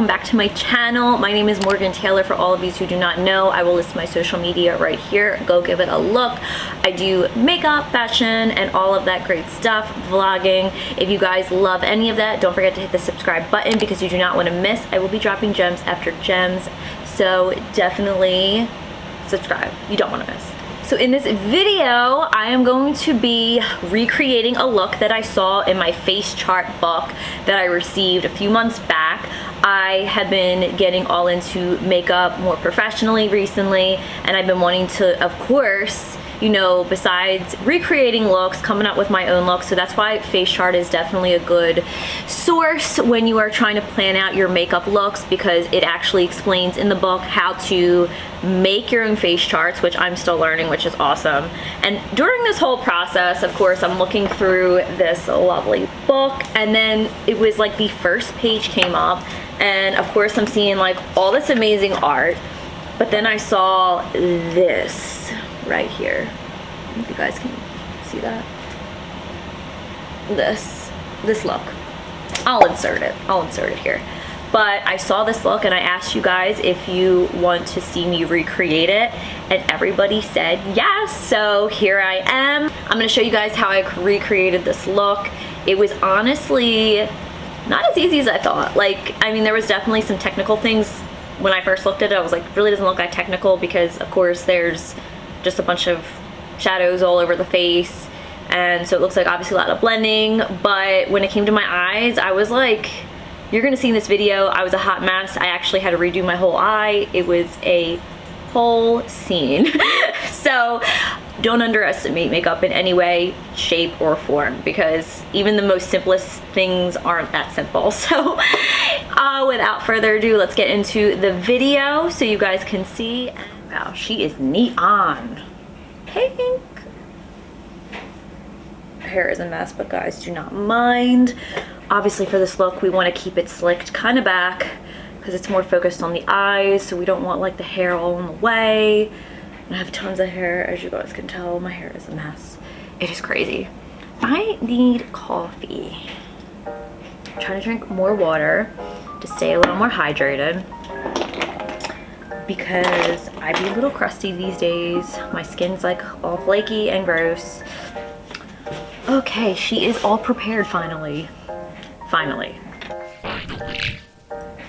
welcome back to my channel. My name is Morgan Taylor. For all of you who do not know, I will list my social media right here. Go give it a look. I do makeup, fashion, and all of that great stuff, vlogging. If you guys love any of that, don't forget to hit the subscribe button because you do not want to miss. I will be dropping gems after gems, so definitely subscribe. You don't want to miss. So in this video, I am going to be recreating a look that I saw in my Facechart book that I received a few months back. I have been getting all into makeup more professionally recently, and I've been wanting to, of course, you know, besides recreating looks, coming up with my own looks. So that's why Facechart is definitely a good source when you are trying to plan out your makeup looks, because it actually explains in the book how to make your own face charts, which I'm still learning, which is awesome. And during this whole process, of course, I'm looking through this lovely book, and then it was like the first page came up, and of course I'm seeing like all this amazing art, but then I saw this right here. I don't know if you guys can see that. This look. I'll insert it here. But I saw this look and I asked you guys if you want to see me recreate it, and everybody said yes. So here I am. I'm gonna show you guys how I recreated this look. It was honestly not as easy as I thought. Like, I mean, there was definitely some technical things. When I first looked at it, I was like, really doesn't look that technical, because of course there's just a bunch of shadows all over the face, and so it looks like obviously a lot of blending. But when it came to my eyes, I was like, you're gonna see in this video, I was a hot mess. I actually had to redo my whole eye. It was a whole scene. So don't underestimate makeup in any way, shape, or form, because even the most simplest things aren't that simple. So without further ado, let's get into the video so you guys can see. Wow, she is neon pink. Her hair is a mess, but guys, do not mind. Obviously for this look, we want to keep it slicked kind of back because it's more focused on the eyes, so we don't want like the hair all in the way. I have tons of hair, as you guys can tell. My hair is a mess. It is crazy. I need coffee. I'm trying to drink more water to stay a little more hydrated, because I be a little crusty these days. My skin's like all flaky and gross. Okay, she is all prepared finally. Finally.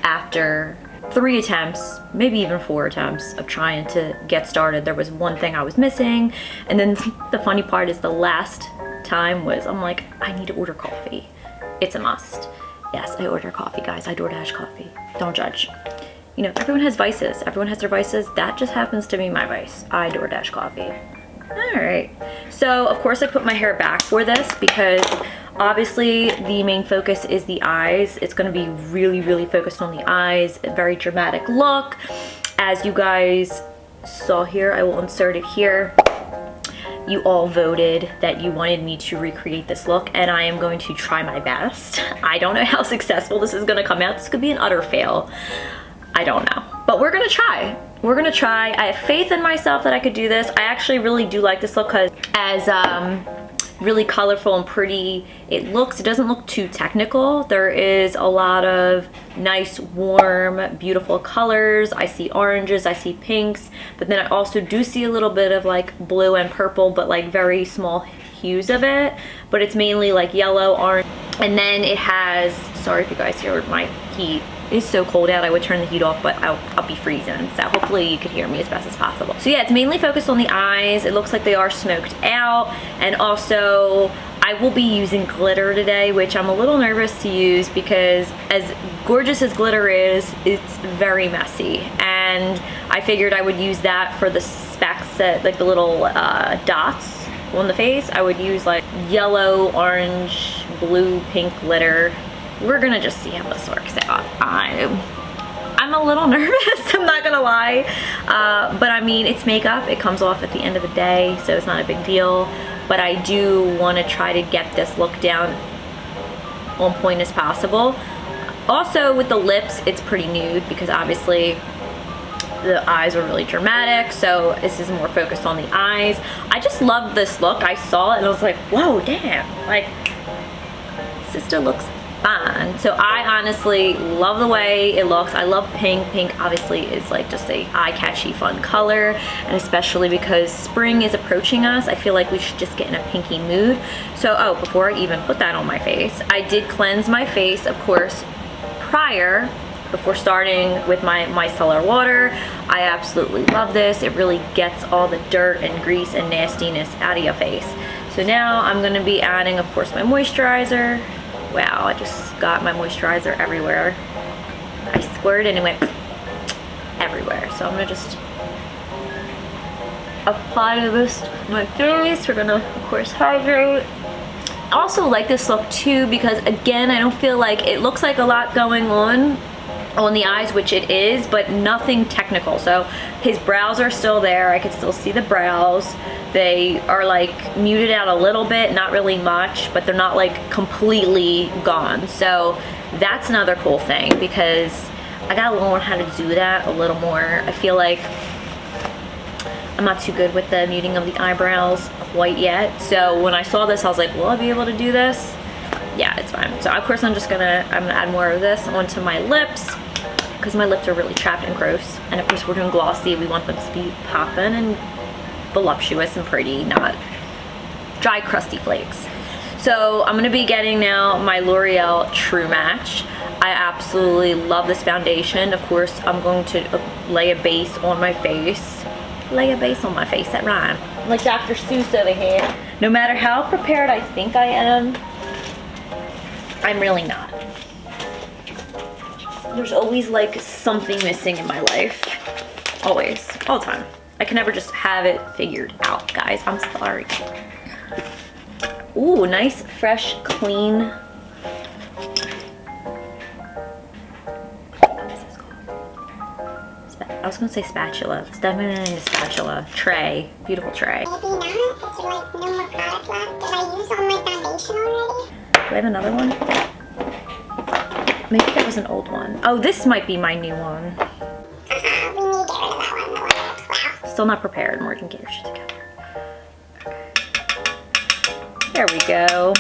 After 3 attempts, maybe even 4 attempts of trying to get started, there was one thing I was missing. And then the funny part is the last time was, I'm like, I need to order coffee. It's a must. Yes, I order coffee, guys. I DoorDash coffee. Don't judge. You know, everyone has vices. Everyone has their vices. That just happens to be my vice. I DoorDash coffee. All right. So, of course, I put my hair back for this because obviously the main focus is the eyes. It's going to be really, really focused on the eyes. A very dramatic look. As you guys saw here, I will insert it here. You all voted that you wanted me to recreate this look, and I am going to try my best. I don't know how successful this is going to come out. This could be an utter fail. I don't know, but we're gonna try. We're gonna try. I have faith in myself that I could do this. I actually really do like this look because as really colorful and pretty it looks, it doesn't look too technical. There is a lot of nice, warm, beautiful colors. I see oranges, I see pinks, but then I also do see a little bit of like blue and purple, but like very small hues of it. But it's mainly like yellow, orange, and then it has, sorry if you guys hear my heat. It's so cold out, I would turn the heat off, but I'll be freezing, so hopefully you could hear me as best as possible. So yeah, it's mainly focused on the eyes. It looks like they are smoked out, and also I will be using glitter today, which I'm a little nervous to use because as gorgeous as glitter is, it's very messy, and I figured I would use that for the specks, like the little dots on the face. I would use like yellow, orange, blue, pink glitter. We're gonna just see how this works out. I'm a little nervous, I'm not gonna lie, but I mean, it's makeup. It comes off at the end of the day, so it's not a big deal, but I do want to try to get this look down on point as possible. Also with the lips, it's pretty nude because obviously the eyes are really dramatic, so this is more focused on the eyes. I just love this look. I saw it and I was like, whoa, damn, like sister looks fine. So I honestly love the way it looks. I love pink. Pink obviously is like just a eye-catchy fun color, and especially because spring is approaching us, I feel like we should just get in a pinky mood. So, oh, before I even put that on my face, I did cleanse my face, of course, before starting with my micellar water. I absolutely love this. It really gets all the dirt and grease and nastiness out of your face. So now I'm going to be adding, of course, my moisturizer. Wow, I just got my moisturizer everywhere. I squirted and it went everywhere. So I'm going to just apply this to my face. We're going to, of course, hydrate. I also like this look too because, again, I don't feel like it looks like a lot going on the eyes, which it is, but nothing technical. So his brows are still there. I can still see the brows. They are like muted out a little bit, not really much, but they're not like completely gone. So that's another cool thing because I gotta learn how to do that a little more. I feel like I'm not too good with the muting of the eyebrows quite yet. So when I saw this, I was like, will I be able to do this? Yeah, it's fine. So of course I'm gonna add more of this onto my lips because my lips are really chapped and gross. And of course we're doing glossy. We want them to be popping and voluptuous and pretty, not dry, crusty flakes. So I'm gonna be getting now my L'Oreal True Match. I absolutely love this foundation. Of course, I'm going to lay a base on my face. Lay a base on my face, that rhyme. Like Dr. Seuss over here. No matter how prepared I think I am, I'm really not. There's always like something missing in my life. Always, all the time. I can never just have it figured out, guys. I'm sorry. Ooh, nice, fresh, clean. What is this called? I was gonna say spatula. It's definitely a spatula. Tray. Beautiful tray. Maybe not, because you're like, no more product left. Did I use all my foundation already? Do I have another one? Maybe that was an old one. Oh, this might be my new one. We need to get rid of that one. Wow. Still not prepared. Morgan, get your shit together. Okay. There we go.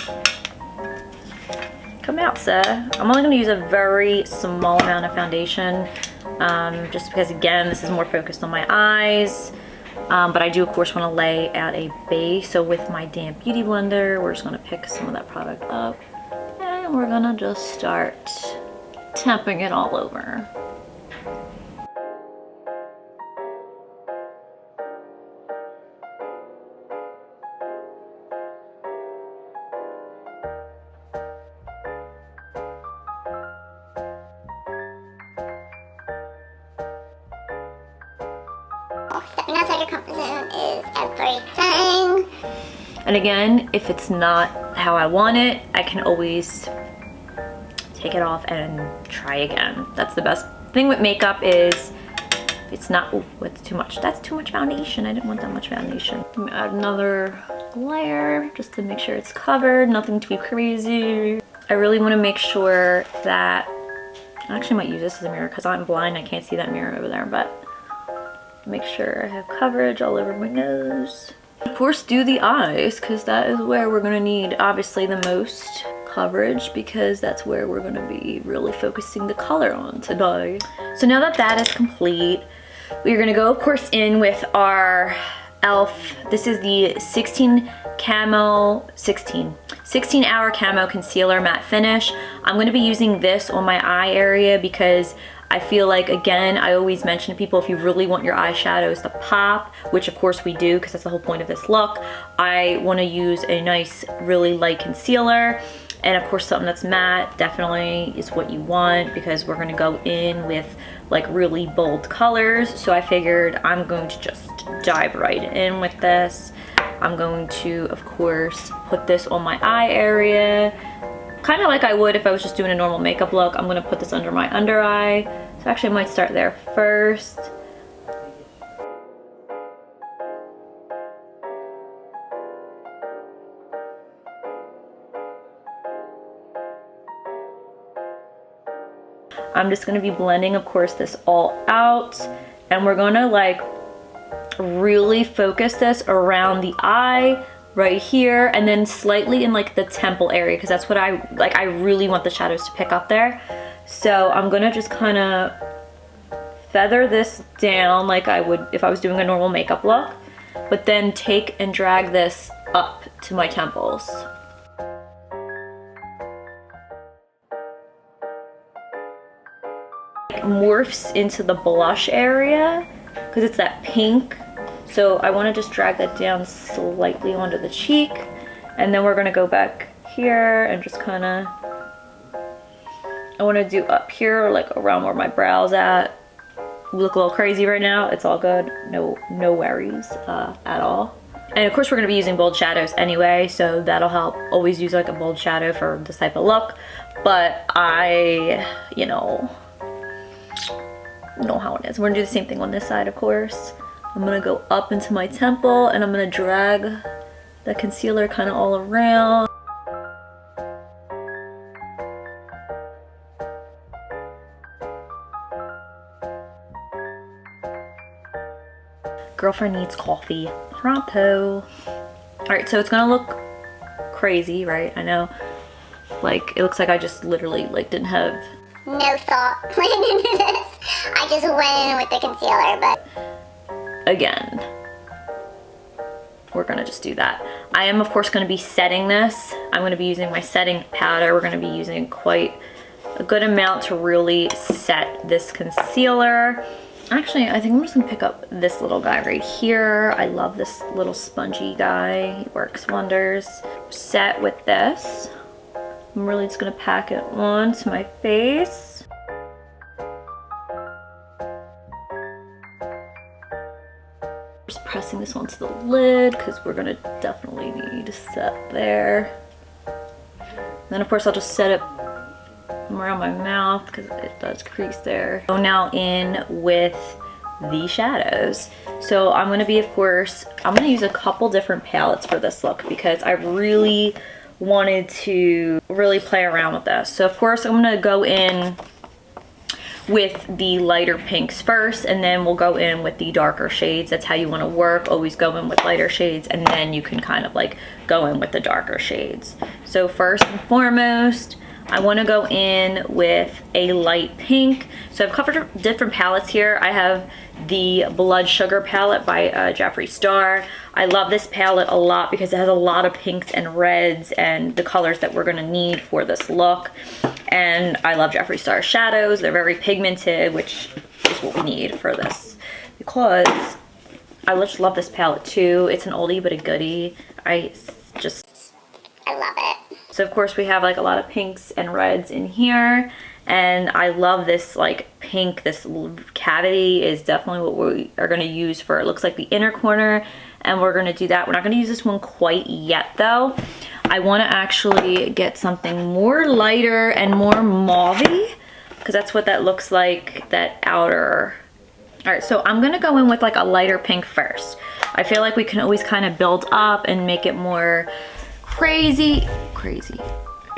Come out, sir. I'm only gonna use a very small amount of foundation, just because, again, this is more focused on my eyes. But I do, of course, want to lay out a base. So with my damp beauty blender, we're just gonna pick some of that product up, and we're gonna just start temping it all over. Stepping outside your comfort zone is everything. And again, if it's not how I want it, I can always take it off and try again. That's the best thing with makeup is it's not, oh, it's too much. That's too much foundation. I didn't want that much foundation. I'm gonna add another layer just to make sure it's covered, nothing too crazy. I really want to make sure that, I actually might use this as a mirror because I'm blind. I can't see that mirror over there, but make sure I have coverage all over my nose. Of course, do the eyes because that is where we're gonna need obviously the most coverage because that's where we're gonna be really focusing the color on today. So now that that is complete, we're gonna go, of course, in with our e.l.f. This is the 16 hour camo concealer matte finish. I'm gonna be using this on my eye area because I feel like, again, I always mention to people, if you really want your eyeshadows to pop, which of course we do because that's the whole point of this look, I want to use a nice, really light concealer. And of course something that's matte definitely is what you want because we're going to go in with like really bold colors. So I figured I'm going to just dive right in with this. I'm going to, of course, put this on my eye area, kind of like I would if I was just doing a normal makeup look. I'm going to put this under my under eye. So actually I might start there first. I'm just going to be blending, of course, this all out. And we're going to like really focus this around the eye, right here, and then slightly in like the temple area, because that's what I like. I really want the shadows to pick up there. So I'm gonna just kind of feather this down like I would if I was doing a normal makeup look, but then take and drag this up to my temples. It morphs into the blush area because it's that pink. So I want to just drag that down slightly onto the cheek, and then we're gonna go back here and just kind of, I want to do up here like around where my brow's at. We look a little crazy right now. It's all good. No worries at all. And of course we're gonna be using bold shadows anyway, so that'll help. Always use like a bold shadow for this type of look. But you know how it is. We're gonna do the same thing on this side, of course. I'm gonna go up into my temple and I'm gonna drag the concealer kind of all around. Girlfriend needs coffee pronto. All right, so it's gonna look crazy, right? I know, like it looks like I just literally like didn't have No thought went into this. I just went in with the concealer, but again, we're gonna just do that. I am of course gonna be setting this. I'm gonna be using my setting powder. We're gonna be using quite a good amount to really set this concealer. Actually, I think I'm just gonna pick up this little guy right here. I love this little spongy guy. He works wonders. Set with this. I'm really just gonna pack it onto my face. Just pressing this onto the lid because we're gonna definitely need to set there. Then of course I'll just set it around my mouth because it does crease there. Go now in with the shadows. So I'm gonna be, of course, I'm gonna use a couple different palettes for this look because I really wanted to really play around with this. So of course I'm gonna go in with the lighter pinks first, and then we'll go in with the darker shades. That's how you want to work. Always go in with lighter shades, and then you can kind of like go in with the darker shades. So first and foremost, I want to go in with a light pink. So I've covered different palettes here. I have the Blood Sugar palette by Jeffree Star. I love this palette a lot because it has a lot of pinks and reds and the colors that we're going to need for this look. And I love Jeffree Star shadows. They're very pigmented, which is what we need for this because I just love this palette too. It's an oldie but a goodie. I love it. So of course we have like a lot of pinks and reds in here, and I love this like pink. This cavity is definitely what we are going to use for, it looks like the inner corner, and we're going to do that. We're not going to use this one quite yet though. I want to actually get something more lighter and more mauve-y because that's what that looks like, that outer. All right, so I'm going to go in with like a lighter pink first. I feel like we can always kind of build up and make it more crazy,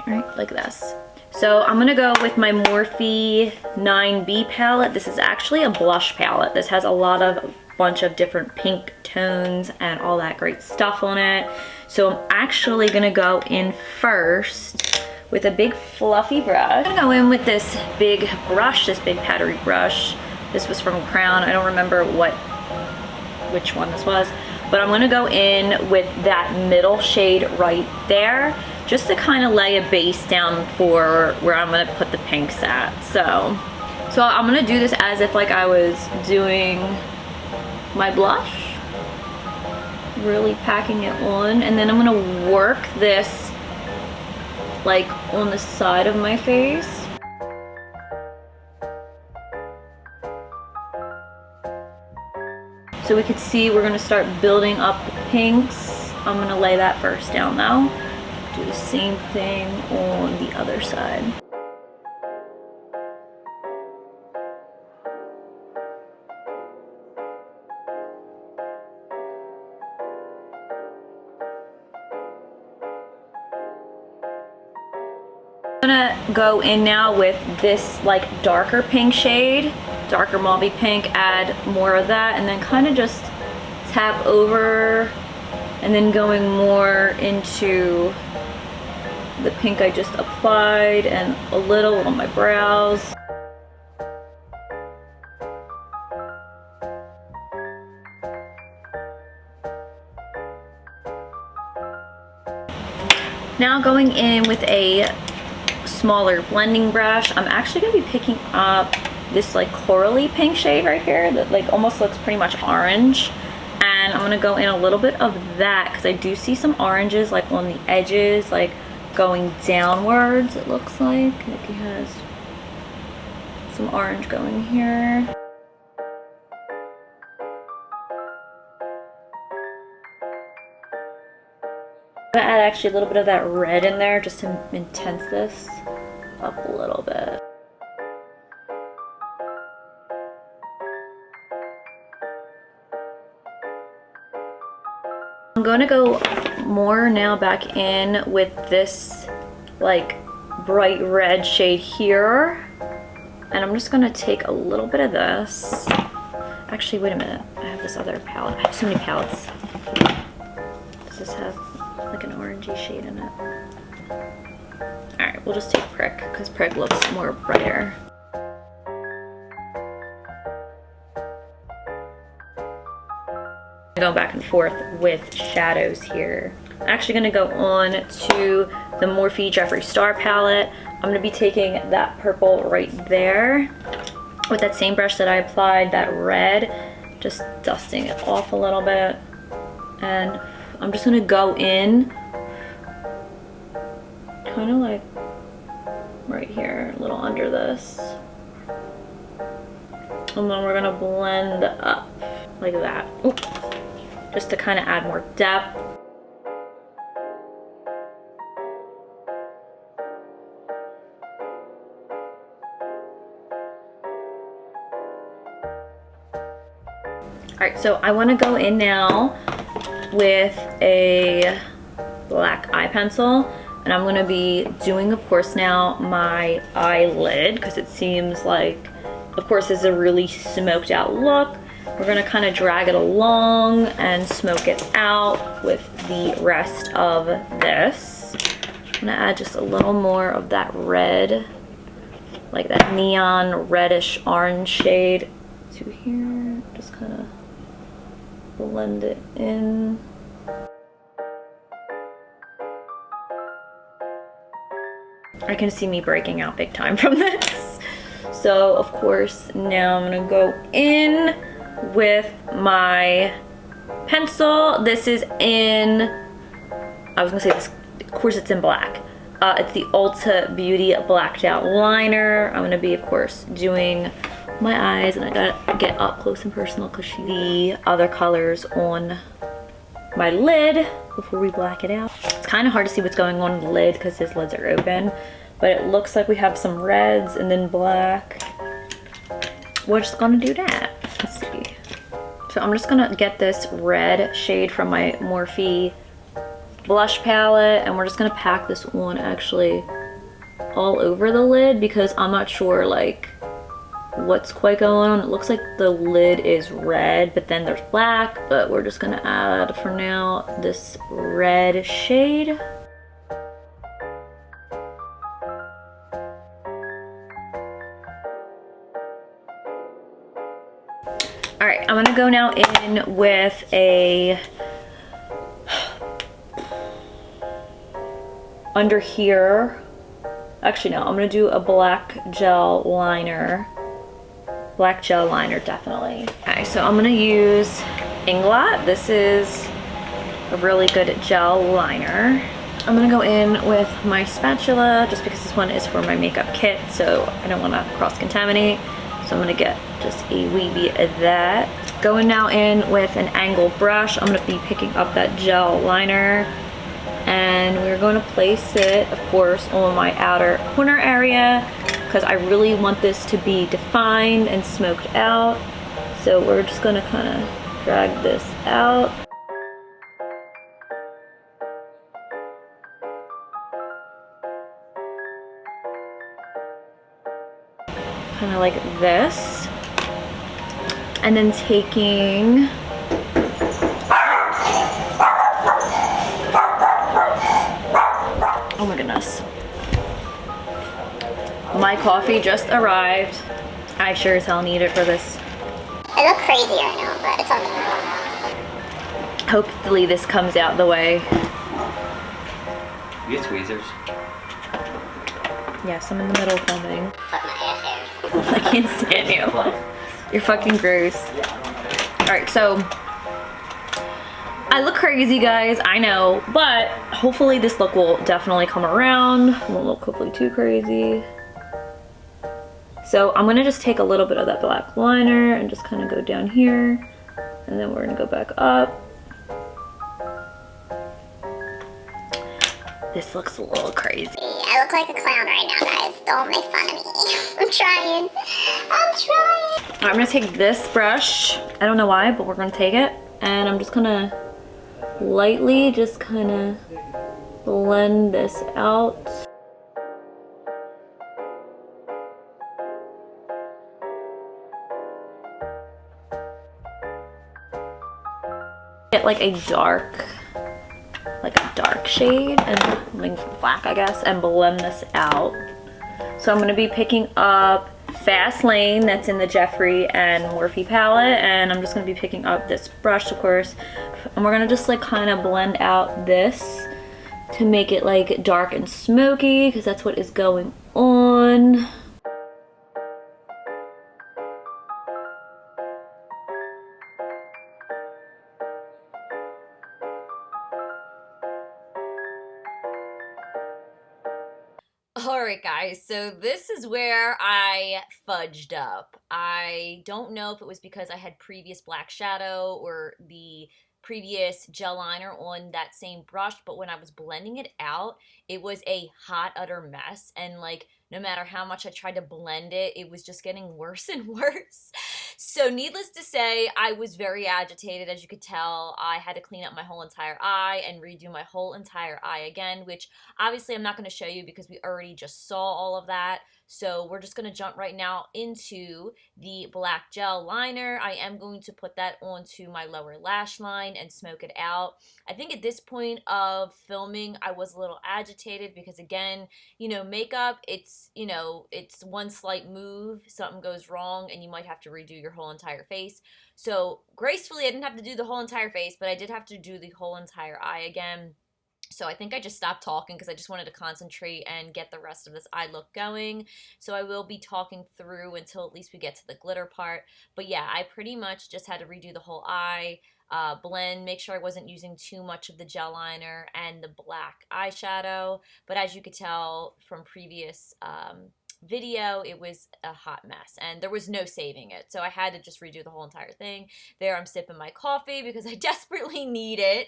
right, like this. So I'm gonna go with my Morphe 9B palette. This is actually a blush palette. This has a bunch of different pink tones and all that great stuff on it. So I'm actually gonna go in first with a big fluffy brush. I'm gonna go in with this big brush, this big powdery brush. This was from Crown. I don't remember which one this was. But I'm gonna go in with that middle shade right there, just to kind of lay a base down for where I'm gonna put the pinks at. So I'm gonna do this as if like I was doing my blush, really packing it on, and then I'm gonna work this like on the side of my face. So we could see we're gonna start building up the pinks. I'm gonna lay that first down though. Do the same thing on the other side. I'm gonna go in now with this like darker pink shade, darker mauve pink, add more of that, and then kind of just tap over and then going more into the pink I just applied and a little on my brows. Now going in with a smaller blending brush, I'm actually going to be picking up this like corally pink shade right here that like almost looks pretty much orange, and I'm going to go in a little bit of that because I do see some oranges like on the edges, like going downwards. It looks like he has some orange going here. I'm gonna add actually a little bit of that red in there just to intense this up a little bit. I'm going to go more now back in with this like bright red shade here, and I'm just going to take a little bit of this. Actually, wait a minute, I have this other palette. I have so many palettes. Does this have like an orangey shade in it? Alright, we'll just take Prick because Prick looks more brighter. Going back and forth with shadows here. I'm actually going to go on to the Morphe Jeffree Star palette. I'm going to be taking that purple right there with that same brush that I applied that red, just dusting it off a little bit, and I'm just going to go in kind of like right here, a little under this, and then we're going to blend up like that. Oops. Just to kind of add more depth. Alright, so I want to go in now with a black eye pencil, and I'm going to be doing, of course, now my eyelid, because it seems like, of course, this is a really smoked out look. We're going to kind of drag it along and smoke it out with the rest of this. I'm going to add just a little more of that red, like that neon reddish orange shade to here. Just kind of blend it in. I can see me breaking out big time from this. So, of course, now I'm going to go in with my pencil. This is in, I was gonna say this, of course it's in black. It's the Ulta Beauty Blacked Out Liner. I'm gonna be, of course, doing my eyes, and I gotta get up close and personal because the other colors on my lid before we black it out. It's kind of hard to see what's going on in the lid because his lids are open, but it looks like we have some reds and then black. We're just gonna do that. Let's see. So I'm just gonna get this red shade from my Morphe blush palette, and we're just gonna pack this on actually all over the lid because I'm not sure like what's quite going on. It looks like the lid is red, but then there's black, but we're just gonna add for now this red shade. All right, I'm gonna go now in with a, under here, actually no, I'm gonna do a black gel liner. Black gel liner, definitely. Okay, so I'm gonna use Inglot. This is a really good gel liner. I'm gonna go in with my spatula just because this one is for my makeup kit, so I don't wanna cross-contaminate. So I'm gonna get just a wee bit of that. Going now in with an angled brush, I'm gonna be picking up that gel liner, and we're going to place it, of course, on my outer corner area because I really want this to be defined and smoked out. So we're just gonna kind of drag this out. Kind of like this, and then taking Oh my goodness. My coffee just arrived. I sure as hell need it for this. I look crazy right now, but it's okay. Hopefully this comes out the way. You get tweezers. Yes, I'm in the middle of filming. Fuck my ass hair. I can't stand you. You're fucking gross. Alright, so I look crazy, guys, I know, but hopefully this look will definitely come around. Won't look hopefully too crazy. So I'm gonna just take a little bit of that black liner and just kind of go down here, and then we're gonna go back up. This looks a little crazy. I look like a clown right now, guys. Don't make fun of me. I'm trying. I'm trying. I'm gonna take this brush. I don't know why, but we're gonna take it, and I'm just gonna lightly just kind of blend this out. Get like a dark shade and like black, I guess, and blend this out. So I'm going to be picking up Fast Lane, that's in the Jeffree and Morphe palette, and I'm just going to be picking up this brush, of course, and we're going to just like kind of blend out this to make it like dark and smoky, because that's what is going on. Alright guys, so this is where I fudged up. I don't know if it was because I had previous black shadow or the previous gel liner on that same brush, but when I was blending it out, it was a hot utter mess, and like no matter how much I tried to blend it, it was just getting worse and worse. So needless to say, I was very agitated. As you could tell, I had to clean up my whole entire eye and redo my whole entire eye again, which obviously I'm not going to show you because we already just saw all of that. So we're just going to jump right now into the black gel liner. I am going to put that onto my lower lash line and smoke it out. I think at this point of filming, I was a little agitated because, again, you know, makeup, it's, you know, it's one slight move, something goes wrong, and you might have to redo your whole entire face. So gracefully, I didn't have to do the whole entire face, but I did have to do the whole entire eye again. So I think I just stopped talking because I just wanted to concentrate and get the rest of this eye look going. So I will be talking through until at least we get to the glitter part. But yeah, I pretty much just had to redo the whole eye, blend, make sure I wasn't using too much of the gel liner and the black eyeshadow. But as you could tell from previous video, it was a hot mess and there was no saving it. So I had to just redo the whole entire thing. There I'm sipping my coffee because I desperately need it.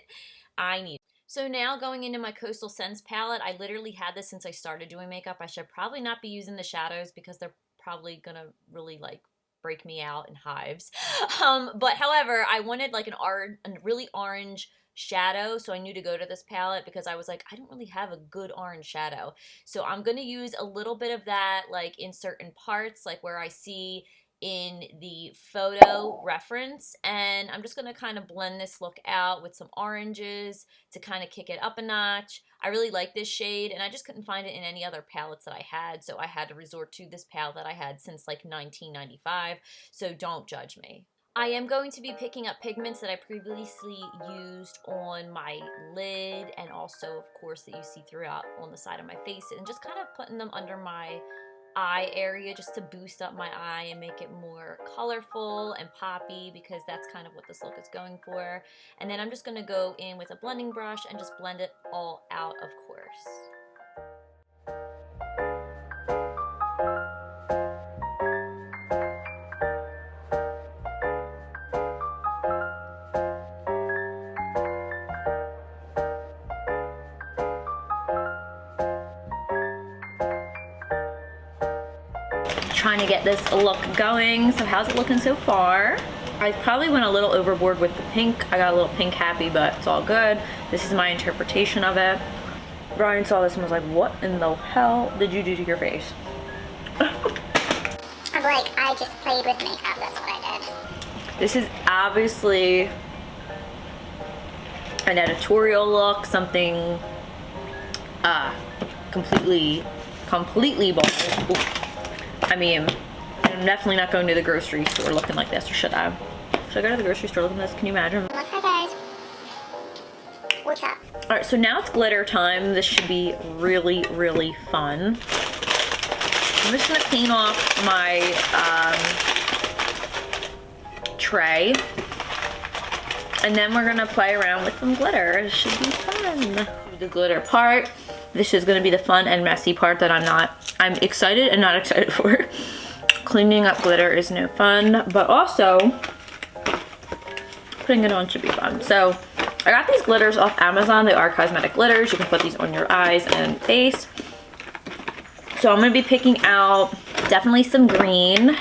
I need it. So now going into my Coastal Scents palette, I literally had this since I started doing makeup. I should probably not be using the shadows because they're probably gonna really like break me out in hives. But however, I wanted like a really orange shadow, so I knew to go to this palette because I was like, I don't really have a good orange shadow. So I'm gonna use a little bit of that like in certain parts, like where I see in the photo reference, and I'm just going to kind of blend this look out with some oranges to kind of kick it up a notch. I really like this shade and I just couldn't find it in any other palettes that I had, so I had to resort to this palette that I had since like 1995, so don't judge me. I am going to be picking up pigments that I previously used on my lid and also of course that you see throughout on the side of my face, and just kind of putting them under my eye area just to boost up my eye and make it more colorful and poppy, because that's kind of what this look is going for. And then I'm just going to go in with a blending brush and just blend it all out, of course. Trying to get this look going. So how's it looking so far? I probably went a little overboard with the pink. I got a little pink happy, but it's all good. This is my interpretation of it. Brian saw this and was like, what in the hell did you do to your face? I'm like, I just played with makeup, that's what I did. This is obviously an editorial look, something completely bald. Ooh. I mean, I'm definitely not going to the grocery store looking like this, or should I? Should I go to the grocery store looking like this? Can you imagine? Hi guys. What's up? All right, so now it's glitter time. This should be really, really fun. I'm just gonna clean off my tray. And then we're gonna play around with some glitter. It should be fun. The glitter part. This is gonna be the fun and messy part that I'm excited and not excited for. Cleaning up glitter is no fun, but also putting it on should be fun. So I got these glitters off Amazon. They are cosmetic glitters. You can put these on your eyes and face. So I'm gonna be picking out definitely some green,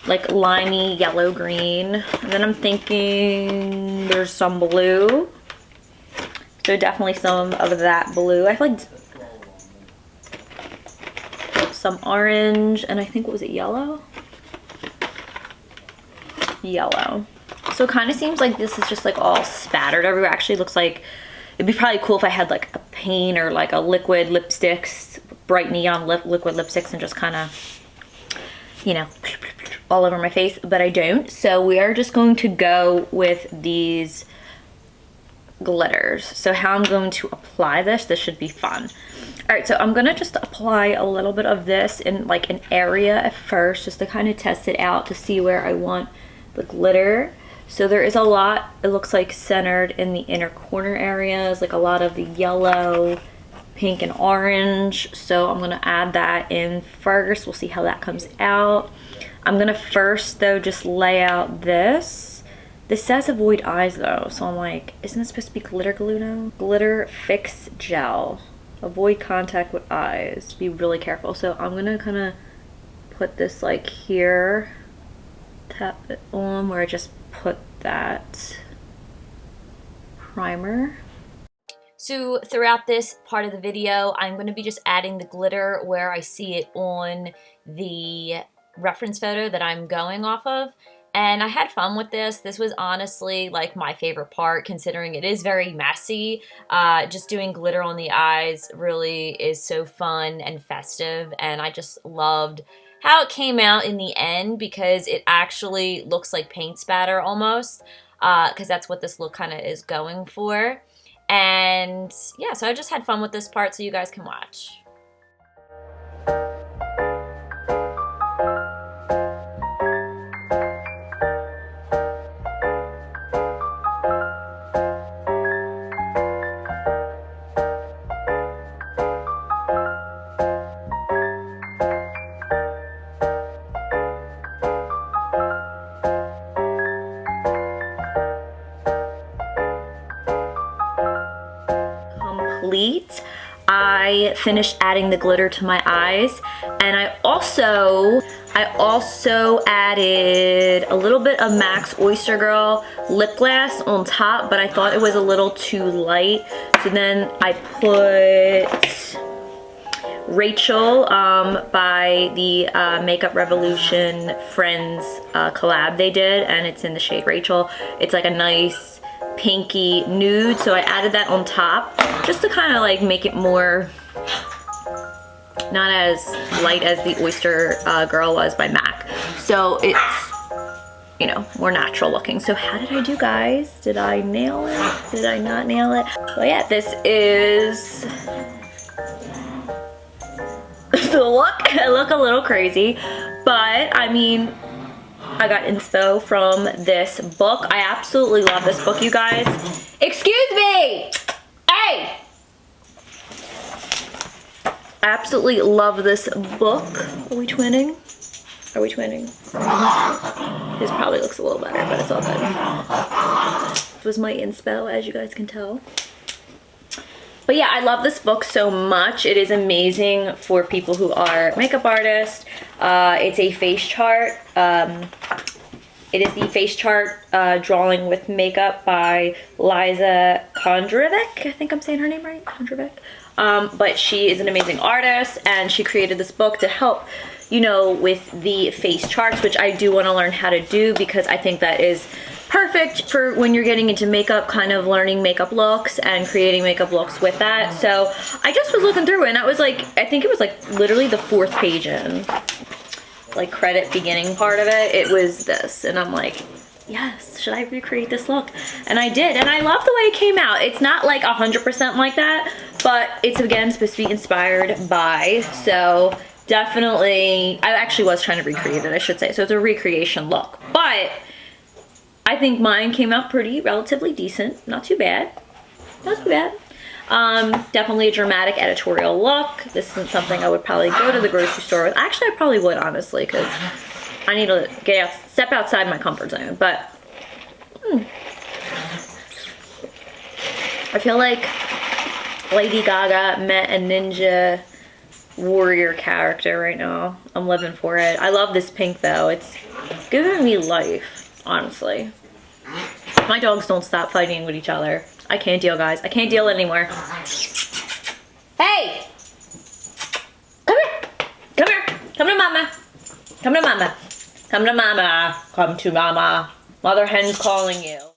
like limey yellow green. And then I'm thinking there's some blue. So definitely some of that blue. I feel like some orange, and I think, what was it, yellow? Yellow. So it kind of seems like this is just like all spattered everywhere. Actually, looks like it'd be probably cool if I had like a paint or like a liquid lipsticks, bright neon liquid lipsticks, and just kind of, you know, all over my face, but I don't. So we are just going to go with these glitters. So how I'm going to apply this should be fun. All right, so I'm gonna just apply a little bit of this in like an area at first, just to kind of test it out to see where I want the glitter. So there is a lot, it looks like, centered in the inner corner areas, like a lot of the yellow, pink, and orange. So I'm gonna add that in first. We'll see how that comes out. I'm gonna first though just lay out this. This says avoid eyes though, so I'm like, isn't it supposed to be glitter glue now? Glitter Fix Gel. Avoid contact with eyes. Be really careful. So I'm gonna kind of put this like here, tap it on where I just put that primer. So throughout this part of the video, I'm going to be just adding the glitter where I see it on the reference photo that I'm going off of. And I had fun with this. This was honestly like my favorite part, considering it is very messy. Just doing glitter on the eyes really is so fun and festive, and I just loved how it came out in the end, because it actually looks like paint spatter almost, because that's what this look kind of is going for. And yeah, so I just had fun with this part, so you guys can watch. I finished adding the glitter to my eyes, and I also added a little bit of MAC's Oyster Girl lip gloss on top, but I thought it was a little too light, so then I put Rachel by the Makeup Revolution Friends collab they did, and it's in the shade Rachel. It's like a nice pinky nude, so I added that on top just to kind of like make it more, not as light as the Oyster Girl was by MAC. So it's, you know, more natural looking. So how did I do, guys? Did I nail it? Did I not nail it? Well, yeah, this is the look. I look a little crazy, but I mean, I got inspo from this book. I absolutely love this book, you guys. Excuse me! Hey! I absolutely love this book. Are we twinning? Are we twinning? His probably looks a little better, but it's all good. This was my inspo, as you guys can tell. But yeah, I love this book so much. It is amazing for people who are makeup artists. It's a face chart. It is the face chart drawing with makeup by Liza Kondrevich. I think I'm saying her name right, Kondrevich. But she is an amazing artist, and she created this book to help, you know, with the face charts, which I do want to learn how to do, because I think that is perfect for when you're getting into makeup, kind of learning makeup looks and creating makeup looks with that. So I just was looking through it, and that was like, I think it was like literally the 4th page in, like credit beginning part of it. It was this, and I'm like, yes, should I recreate this look? And I did, and I love the way it came out. It's not like 100% like that, but it's again supposed to be inspired by, so definitely, I actually was trying to recreate it, I should say. So it's a recreation look, but I think mine came out relatively decent. Not too bad. Not too bad. Definitely a dramatic editorial look. This isn't something I would probably go to the grocery store with. Actually, I probably would, honestly, because I need to step outside my comfort zone. But I feel like Lady Gaga met a ninja warrior character right now. I'm living for it. I love this pink though. It's giving me life. Honestly, my dogs don't stop fighting with each other. I can't deal, guys. I can't deal anymore. Hey! Come here! Come here! Come to mama! Come to mama! Come to mama! Come to mama! Mother hen's calling you.